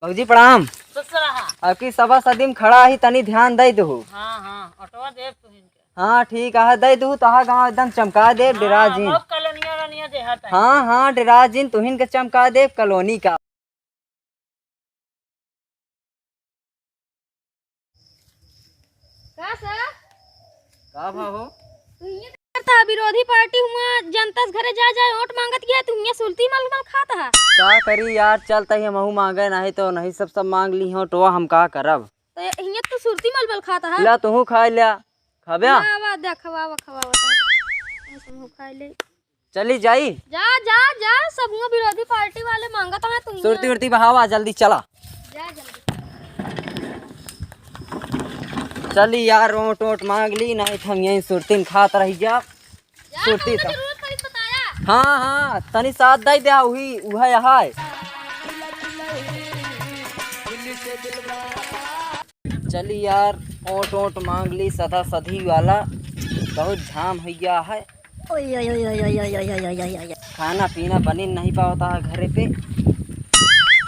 भौजी प्रणाम। ससुराहा आपकी सभा सदी में खड़ा ही तनी ध्यान दे दू। हाँ ऑटोवा देव तुहिन के। हाँ ठीक है दे दू तहा गाँव एकदम चमका दे डिराजीन। बहुत कॉलोनिया रनिया देहात है। हाँ डिराजीन तुहिन के चमका दे कॉलोनी का। का सर का भाव तू ये करता विरोधी पार्टी हुआ जनता घरे जा जाए वोट मांगत गया तू ये सुलती मलमल खाता है। का करी यार चलता ही महू मांगे नहीं तो नहीं सब मांग ली हो तो हम का करब। तो ये तो सुलती मलमल खाता है। ला तू खा लिया खब्या वाह दे खवावा सब खा ले। चली जाई जा जा जा सब हुआ विरोधी पार्टी वाले मांगत है तू सुरती उरती बहावा जल्दी चला। जा जल्दी चली यार वोट वोट मांग ली नहीं तो हम यही सुरती खात रही जा। सुरती जा जरूरत पड़ी बताया। हाँ तनी साथ दे दे वही वह यहाँ चली यार ओट ओट मांग ली सदा सधी वाला बहुत झाम हुआ है। खाना पीना बनी नहीं पाता है घरे पे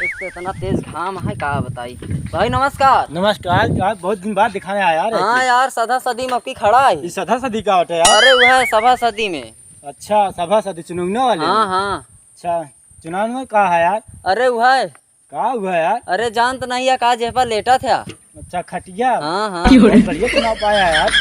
एक तो इतना तेज घाम है का बताई। भाई नमस्कार। नमस्कार। आज बहुत दिन बाद दिखाने आया यार। हाँ यार सदा सदी में आपकी खड़ा है। ये सदा सदी का होता है यार। अरे वह सभा सदी में। अच्छा सभा सदी चुनाव वाले। हाँ अच्छा चुनाव में कहा है यार। अरे वह कहा हुआ यार। अरे जान तो नहीं है कहा जेपा लेटा था। अच्छा खटिया। हाँ बहुत बढ़िया चुनाव पाया यार।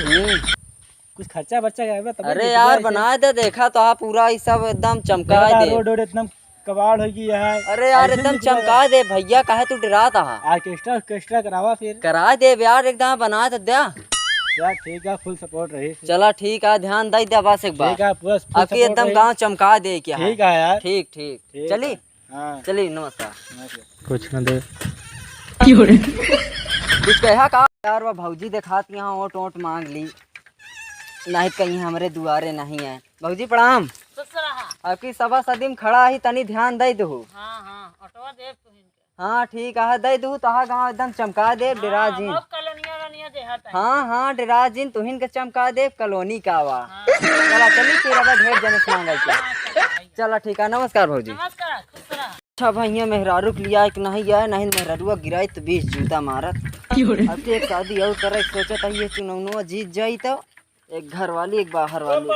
कुछ खर्चा बच्चा गया तब। अरे यार बनाए दे देखा तो आप पूरा ये सब एकदम चमका दे। रोड एकदम कबाड़ हो गई है। अरे यार एकदम चमका दे भैया कहे तू डरा था। ऑर्केस्ट्रा करावा फिर करा दे यार एकदम बना तो दे यार। ठीक है फुल सपोर्ट रही। चला ठीक है ध्यान दे दे बस एक बार। ठीक है पूरा आपकी एकदम गांव चमका दे क्या। ठीक है यार। ठीक ठीक चली। हाँ चली नमस्कार। कुछ न दे कुछ कहा का यार वह भौजी दिखाती यहाँ ओट ओट मांग ली नहीं कहीं हमारे दुआरे नहीं है। भौजी प्रणाम। ससुराहा आपकी सभा सदी में खड़ा ही तनी ध्यान दे दू। हाँ ऑटोवा देव तुहिन के। हाँ ठीक है दे दू तहा गाँव एकदम चमका दे डिराजीन। बहुत कॉलोनिया रनिया देहात है। हाँ डिराजीन तुहिन के चमका दे कॉलोनी का वा। चला चली फिर अब ढेर जने से मांगे चला ठीक है नमस्कार भौजी। नमस्कार खुश रहा। अच्छा भैया मेहरारू के लिया कि नहीं आए नहीं मेहरारुआ गिराई तो 20 जूता मारत। अब तो एक शादी और करे सोचा था ये चुनाव जीत जाई तो एक घर वाली एक बाहर वाली।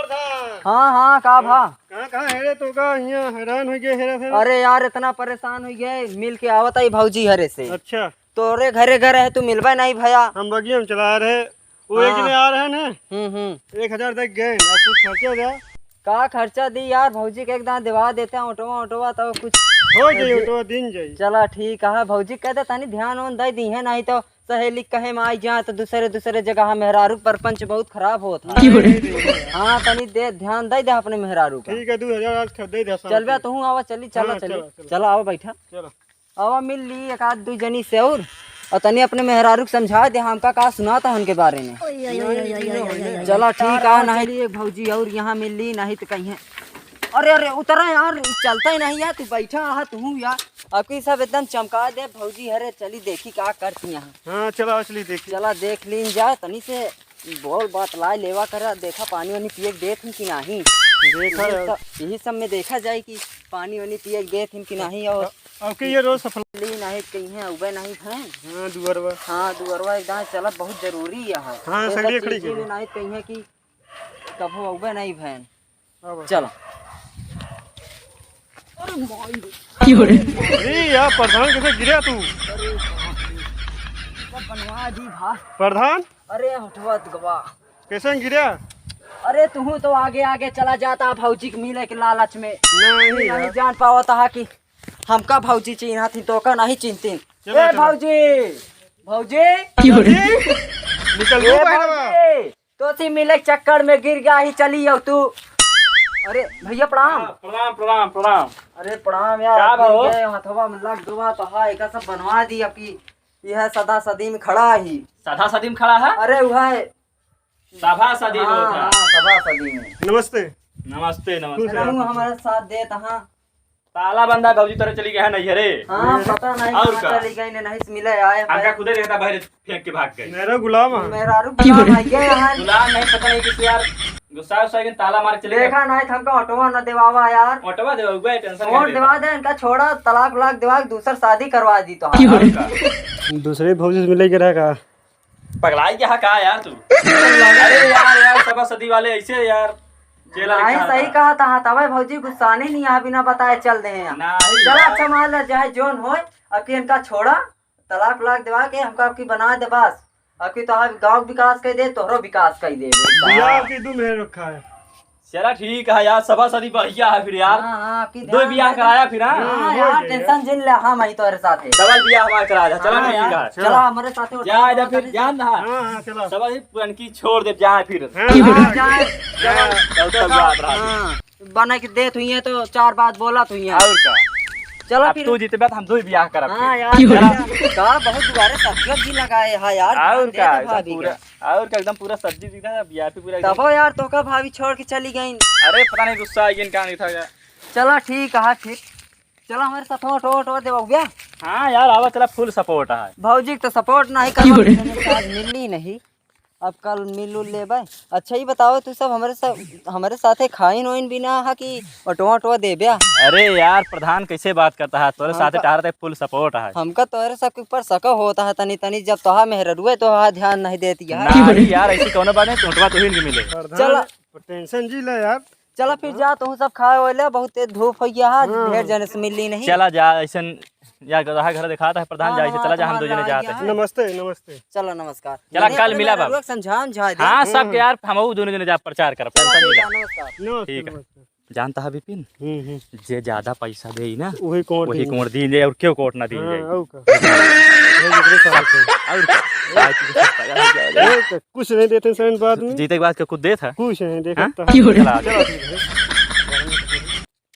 हाँ का भा कहाँ हेरे तो का यहाँ हैरान हो गए हेरे। अरे यार इतना परेशान हो गए मिल के आवत आई भौजी हरे से। अच्छा तोरे घरे घर है तू मिलवा नहीं भैया। हम बगिया में चला रहे वो एक जने आ रहे हैं हम्म 1000 तक गए अब कुछ खर्चा दिया। का खर्चा दी यार भौजी के एकदम दिवा देते हैं ऑटोवा तो कुछ हो जाइए तो दिन जाइए। चला ठीक है भौजी कहते तनी ध्यान उन दे दी है नहीं तो सहेली कहे में आई जा तो दूसरे जगह मेहरारू परपंच बहुत खराब होता है। हाँ तनी दे ध्यान दे अपने मेहरारू का। ठीक है 2000 आज खरीद दे। चल बे तू आवा चली चलो हाँ, चली चलो। चलो आओ बैठा चलो आवा मिल ली एक आध दू जनी से और तनी अपने मेहरारू को समझा दे हमका का सुना था उनके बारे में। चलो ठीक है नहीं ली एक भौजी और यहाँ मिल ली नहीं तो कहीं अरे उतरा यार चलता ही नहीं यार तू बैठा है तू यार आपकी सब एकदम चमका दे भौजी हरे चली देखी का करती यहाँ। हाँ चलो असली देखिए। चला देख लीन जा तनी से बोल बात लाए लेवा करा देखा पानी वानी पिए के देत कि नहीं। देखा यही सब में देखा जाए कि पानी वानी पिए के देत कि नहीं और आपके ये रोज सफल ली नहीं कहीं है उबे नहीं है। हाँ दुअरवा। हाँ दुअरवा एकदम चला बहुत जरूरी है। हाँ, सगली खड़ी चीज़ में नहीं कहीं है कि कभो उबे नहीं भैन। अब चलो अरे यार प्रधान कैसे गिरा तू। बनवा दी भा प्रधान अरे हटवत गवा कैसे गिरा। अरे तू तो आगे आगे चला जाता भौजी के मिले के लालच में नहीं नहीं जान पावा था कि हमका भौजी चिन्हा थी तो का नहीं चिन्हती। चलो, ए चलो। भौजी निकल ए दो भौजी तो सी मिले के चक्कर में गिर गया ही चली हो तू। अरे भैया प्रणाम। प्रणाम प्रणाम प्रणाम। अरे प्रणाम यार क्या भाव? गिर गए हथवा में लग दुआ तो हाय का सब बनवा दी आपकी यह सदा सदी में खड़ा ही। सदा सदी में खड़ा है। अरे वह सभा सदी में होता है। सभा सदी में नमस्ते। नमस्ते नमस्ते। रहूं हमारे साथ दे तहाँ ताला बंदा भौजी तरह चली गया है नहीं रे। हाँ पता नहीं और कहाँ का? चली गई ने नहीं से मिले आए आका खुदे रहता बाहर फेंक के भाग गई। मेरा गुलाम है। मेरा रुक गया है यहाँ। गुलाम नहीं पता नहीं किसी यार गुस्सा उस्सा के ताला मार के चले देखा नहीं था हमका ऑटोवा न देवावा यार। ऑटोवा दे उबे टेंशन और दिवा दे इनका छोड़ा तलाक वलाक दिवा के दूसर शादी करवा दी तो दूसरे भौजी से मिले के रहा का पगलाई क्या का यार तू अरे यार सभा सदी वाले ऐसे यार जेला नहीं लिखा सही था। कहा था तबे भौजी गुस्सा नहीं यहाँ बिना बताए चल दे हैं नहीं चला यार। अच्छा मान ले चाहे जोन हो अब की इनका छोड़ा तलाक वलाक दिवा के हमका आपकी बना दे बस अब की तो गाँव विकास कर दे तोहरो विकास कर दे बियाह की दू मेहर रखा है। चला ठीक है यार सभा सदी बढ़िया है फिर यार हाँ, आपकी दो ध्यान बियाह रखे। कराया फिर हाँ हाँ यार टेंशन जिन ले हम आई तोरे साथ है डबल बियाह हमारा करा जा चला हाँ ठीक यार, है चला हमारे साथ है। जा जा फिर जान ना हाँ हाँ चलो। सभा सदी पुरनकी छोड़ दे जा फिर हाँ, हाँ, जाए। कल तक याद रहा हाँ, बना के दे तुई है तो चार बात बोला तुई है और का चलो अब फिर तू जीते बात हम दो बियाह करब हाँ यार का बहुत दुबारे सब्जी भी लगाए हाँ यार और ध्यान का दे दे भाभी पूरा का। और का एकदम पूरा सब्जी दिखा है बियाह पे पूरा एकदम। तबो यार तो का भाभी छोड़ के चली गई अरे पता नहीं गुस्सा आ गया नहीं था क्या चला ठीक है ठीक चला हमारे साथ ऑटो दे भैया हाँ यार आवा चला फुल सपोर्ट है भौजी तो सपोर्ट नहीं कर मिली नहीं अब कल मिल उल लेबै अच्छा ही बताओ तू सब हमारे साथे खाइन वाइन भी ना है कि ऑटो दे ब्या अरे यार प्रधान कैसे बात करता है तोरे साथ टारते फुल सपोर्ट है हमका तोरे सबके ऊपर शक होता है तनी तनी जब तोहा मेहरुए तो ध्यान नहीं देती है नहीं यार ऐसी कौन बात नहीं टोटवा तो ही नहीं मिले चला टेंशन जी ले यार। चला फिर जा तू सब खाए वाले बहुत तेज धूप हो गया है ढेर जने से मिली नहीं चला जा ऐसा यार रहा घर दिखाता है प्रधान हाँ, जा ऐसे चला जा हम हाँ, दो जने जाते हैं नमस्ते नमस्ते। चलो नमस्कार चला, मैंने कल अपने मिला मेहरुआ बाबू। के समझा दे हाँ सब यार हम दोनों जने जा प्रचार कर टेंशन नहीं ले। नमस्कार नमस्ते ठीक है। नमस्ते। जानता है विपिन जे ज्यादा पैसा दे ना वही कौन वही कोण दी जाए और क्यों कोट ना दी जाए हाँ, औ का। और क्या? कुछ नहीं देते सैन बाद में जीते के बाद क्या कुछ दे था कुछ नहीं देखा हाँ? था। चला, चलो, ठीक है।